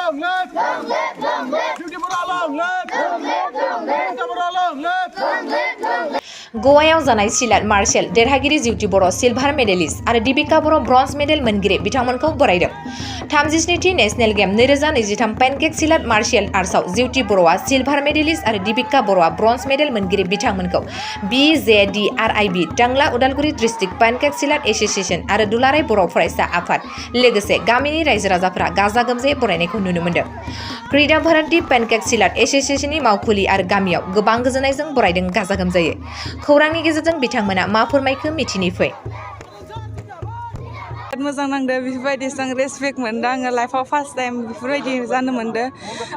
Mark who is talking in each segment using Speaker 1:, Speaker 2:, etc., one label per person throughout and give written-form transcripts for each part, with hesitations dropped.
Speaker 1: long live! Long live! Long live! Beauty Bora long live! Long live! Long live! Beauty Bora long live! Long live! Long live!
Speaker 2: गवायाव जानाय सिलाट martial देरहागिरि जिउथि बर' silver medallist आरो दीपिका बर' bronze medal मोनगिरि बिथांमोनखौ बरायदों। 37थि national game 2023 pancake सिलाट martial आर्ट्सआव Jiuthi बर'आ silver medallist आरो दीपिका बर'आ bronze medal मोनगिरि बिथांमोनखौ BJDRIB टांग्ला Udalguri district pancake सिलाट association आरो दुलाराय बर' फरायसा आफाद लोगोसे गामिनि रायजो राजाफोरा गाजा गोमजायै बरायनायखौ नुनो मोन्दों। क्रीडा भारती पेनकेक सिलाट एसोसिएशननि मावखुलि आरो गामियाव गोबां गोजोननायजों बरायदों गाजा गोमजायै। खौरांनि गेजेरजों बिथांमोना मा फोरमायखो मिथिनि फै।
Speaker 3: मोजां नांदो बेफोरबायदि जों रेसपेक्ट मोनदों आङो लाइफआव फार्स्ट टाइम बेफोरबायदि जानो मोनदों।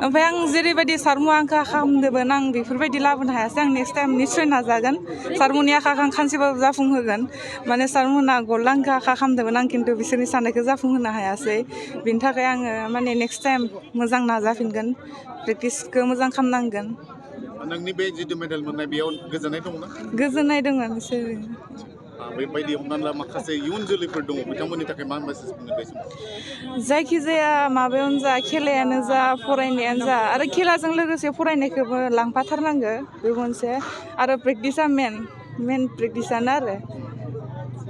Speaker 3: ओमफ्राय आं जेरैबायदि सारमुआ आंखौ आखा खालामदोंमोन आं बेफोरबायदि लाबोनो हायासै। आं नेक्स्ट टाइम निस्सय नाजागोन। सारमुनि आखाखौ आं खानसेबाबो जाफुंहोगोन। माने सारमुना गल्ड आंखौ आखा खालामदोंमोन आं खिन्थु बिसोरनि साननायखौ जाफुंहोनो हायासै। बिनि थाखाय आङो माने नेक्स्ट टाइम मोजां नाजाफिनगोन। प्रेक्टिसखौ मोजां खालामनांगोन।
Speaker 1: नोंनि बे जितु मेडेल मोननाय बेयाव गोजोननाय दंना?
Speaker 3: गोजोननाय दङ बिसोर।
Speaker 1: बेबायदि हमनानै ला माखासे इयुन जोलैफोर दङ बिथांमोननि थाखाय मा मेसेज बुंनो बे समाव?
Speaker 3: जायखिजाया माबायावनो जा खेलायानो जा फरायनायानो जा आरो खेलाजों लोगोसे फरायनायखौबो लांफाथारनांगौ बे मोनसे आरो प्रेक्टिसा मेन प्रेक्टिसानो आरो।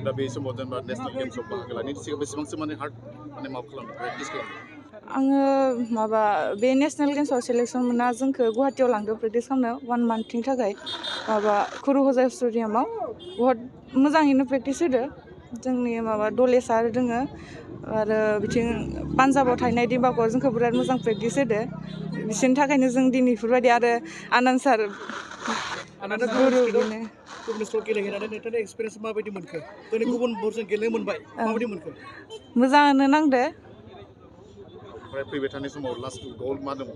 Speaker 1: दा बे समाव जेनेबा नेशनेल गेम्सआव बाहागो लानायनि सिगां बेसेबांसो माने हार्ड माने माबा खालामदों प्रेक्टिस खालामदों?
Speaker 3: आङो माबा बे नेशनेल गेम्सआव सेलेक्सन मोना जोंखौ गुवाहाटियाव लांदो प्रेक्टिस खालामनो 1 मान्थनि थाखाय माबा खुरुहजाय स्टेडियामाव बहुद मोजाङैनो प्रेक्टिस होदो। जोंनि माबा दले सार दोङो आरो बिथिं पान्जाबाव थाहैनाय दिम्बाखौ जोंखौ बिराद मोजां प्रेक्टिस होदो। बिसोरनि थाखायनो जों दिनै बेफोरबायदि आरो आनन्द सार गुरु बेनो।
Speaker 4: गुबुन स्कुल गेलेहैनानै नोंथांनि एक्सपिरियेन्स माबायदि मोनखो? दिनै गुबुन बर'जों गेलेनो मोनबाय माबायदि मोनखो?
Speaker 3: मोजाङानो नांदो।
Speaker 1: ओमफ्राय फैबाय थानाय समाव लास्ट गल मा दङ?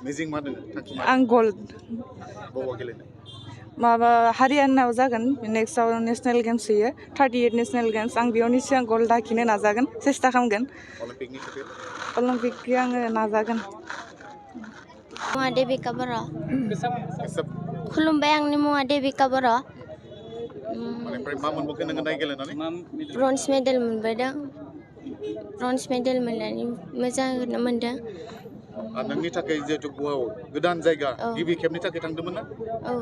Speaker 1: मिजिं मा दङ? थांखि मा?
Speaker 3: आं गल्ड
Speaker 1: बबाव गेलेनो?
Speaker 3: माबा हारियानायाव जागोन नेक्स्टआव नेशनेल गेम्स होयो 38 नेशनेल गेम्स आं बेयाव निश्चय गल्ड लाखिनो नाजागोन सेस्था खालामगोन।
Speaker 1: अलिम्पिकनि थाखाय?
Speaker 3: अलिम्पिकखौ आङो नाजागोन।
Speaker 5: मुङा देबिका बर'। खुलुमबाय आंनि मुङा देबिका बर'।
Speaker 1: ओमफ्राय मा मोनबोखो नोङो दायो गेलेनानै?
Speaker 5: ब्रन्ज मेडेल मोनबोदों। ब्रन्ज मेडेल मोननानै मोजां मोनदों।
Speaker 1: नोंनि थाखाय जिहेतु गवायाव गोदान जायगा गिबि खेबनि थाखाय थांदोंमोन ना?
Speaker 5: औ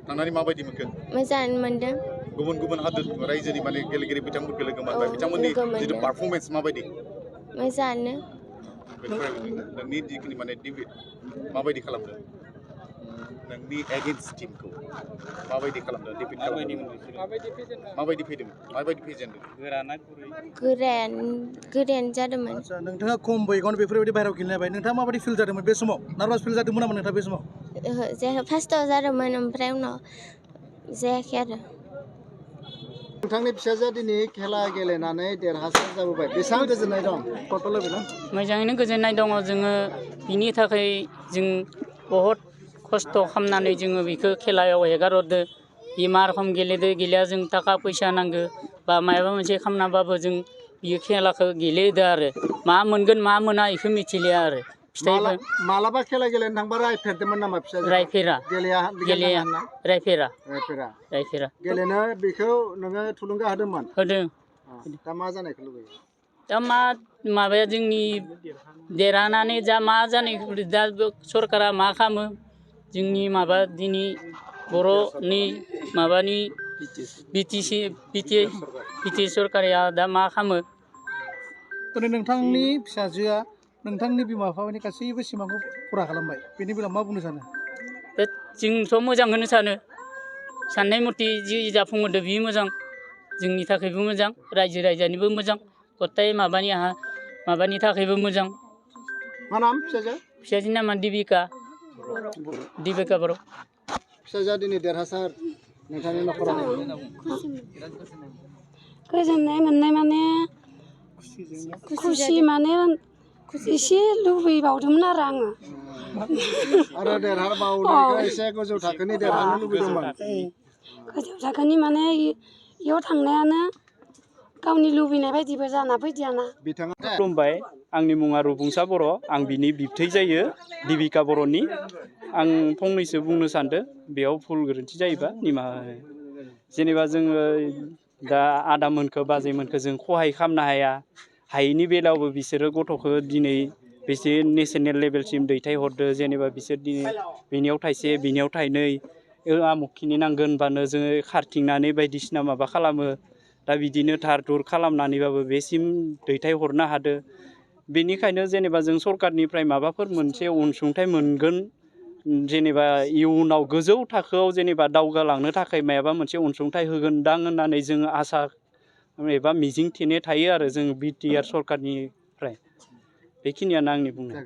Speaker 1: थांनानै माबायदि मोनखो?
Speaker 5: मोजाङानो मोनदों।
Speaker 1: गुबुन गुबुन हादोर रायजोनि माने गेलेगिरि बिथांमोनखौ लोगो मोनबाय बिथांमोननि जितु पारफरमेन्स माबायदि?
Speaker 5: मोजाङानो।
Speaker 1: नोंनि जिखिनि माने डिबिट माबायदि खालामदों? नोंनि एगेन्स्ट टिमखौ माबायदि खालामदों? डिबिट खालामदों? माबायदि फैदोंमोन? माबायदि फेजेनदों?
Speaker 5: गोरायानो जादोंमोन।
Speaker 4: आदसा नोंथाङा खम बैगावनो बेफोरबायदि बाहेरायाव गेलेनो हाबाय नोंथाङा माबायदि फिल जादोंमोन बे समाव? नार्भास फिल जादोंमोन नामा नोंथाङा बे समाव?
Speaker 5: फार्स्टआव जादोंमोन ओमफ्राय उनाव जायाखै आरो।
Speaker 6: नोंथांनि फिसाजोआ दिनै खेला गेलेनानै देरहासार जाबोबाय बेसेबां गोजोननाय दं?
Speaker 7: मोजाङैनो गोजोननाय दङ जोङो बिनि थाखाय जों बहुद खस्थ' खालामनानै जोङो बेखौ खेलायाव हेगारहरदो। बे मा रोखोम गेलेदो गेलेया जों थाखा फैसा नांगौ बा माबा मोनसे खालामनाबाबो जों बियो खेलाखौ गेलेदो आरो मा मोनगोन मा मोना बेखौ मिथिलिया आरो।
Speaker 6: मालाबा खेला गेलेनो थांबा रायफेरदोंमोन नामा फिसाजो?
Speaker 7: रायफेरा
Speaker 6: गेलेनो बेखौ नोङो थुलुंगा होदोंमोन?
Speaker 7: होदों।
Speaker 6: दा मा जानायखौ लुबैयो?
Speaker 7: दा माबाया जोंनि देरहानानै जा मा जानायखौ दा सरकारा मा खालामो जोंनि माबा दिनै बर'नि माबानि बिटि सरकारा दा मा खालामो?
Speaker 4: दिनै नोंथांनि फिसाजोआ नोंथांनि बिमा बिफानि गासैबो सिमांखौ फुरा खालामबाय बेनि बेलायाव मा बुंनो सानो?
Speaker 7: दा जोंथ' मोजांखौनो सानो साननाय मथे जि जाफुंहोदो बियो मोजां जोंनि थाखायबो मोजां रायजो राजानिबो मोजां गथाय माबानि थाखायबो मोजां।
Speaker 6: मा नाम फिसाजो?
Speaker 7: फिसाजोनि नामा देबिका बर'।
Speaker 6: फिसाजोआ दिनै देरहासार नोंथांनि न'खराव
Speaker 8: गोजोननाय मोननाय माने खुसि माने एसे लुबैबावदोंमोन आरो आङो।
Speaker 6: आरो देरहाबावनायखौ एसे गोजौ थाखोनि देरहानो लुबैदोंमोन।
Speaker 8: गोजौ थाखोनि माने इयाव थांनायानो गावनि लुबैनाय बायदिबो जाना फैदियाना।
Speaker 9: खुलुमबाय आंनि मुङा रुबुंसा बर' आं बिनि बिबथै जायो देबिका बर'नि। आं फंनैसो बुंनो सानदों बेयाव भुल गोरोन्थि जायोबा निमाहा हो। जेनेबा जोङो दा आदामोनखो बाजैमोनखो जों खहाय खालामनो हायैनि बेलायावबो बिसोरो गथ'खौ दिनै बिसोर नेसनेल लेभेलसिम दैथायहरदो जेनेबा बिसोर दिनै बेनियाव थाइसे बेनियाव थाइनै आमुखिनि नांगोन होनबानो जोङो खारथिंनानै बायदिसिना माबा खालामो दा बिदिनो धार धुर खालामनानैबाबो बेसिम दैथायहरनो हादो बेनिखायनो जेनेबा जों सरकारनिफ्राय माबाफोर मोनसे अनसुंथाइ मोनगोन जेनेबा इयुनाव गोजौ थाखोआव जेनेबा दावगालांनो थाखाय मायाबा मोनसे अनसुंथाइ होगोनदां होननानै जोङो आसा एबा मिजिं थिनाय थायो आरो जों बिटिआर सरकारनिफ्राय बेखिनियानो आंनि बुंनाय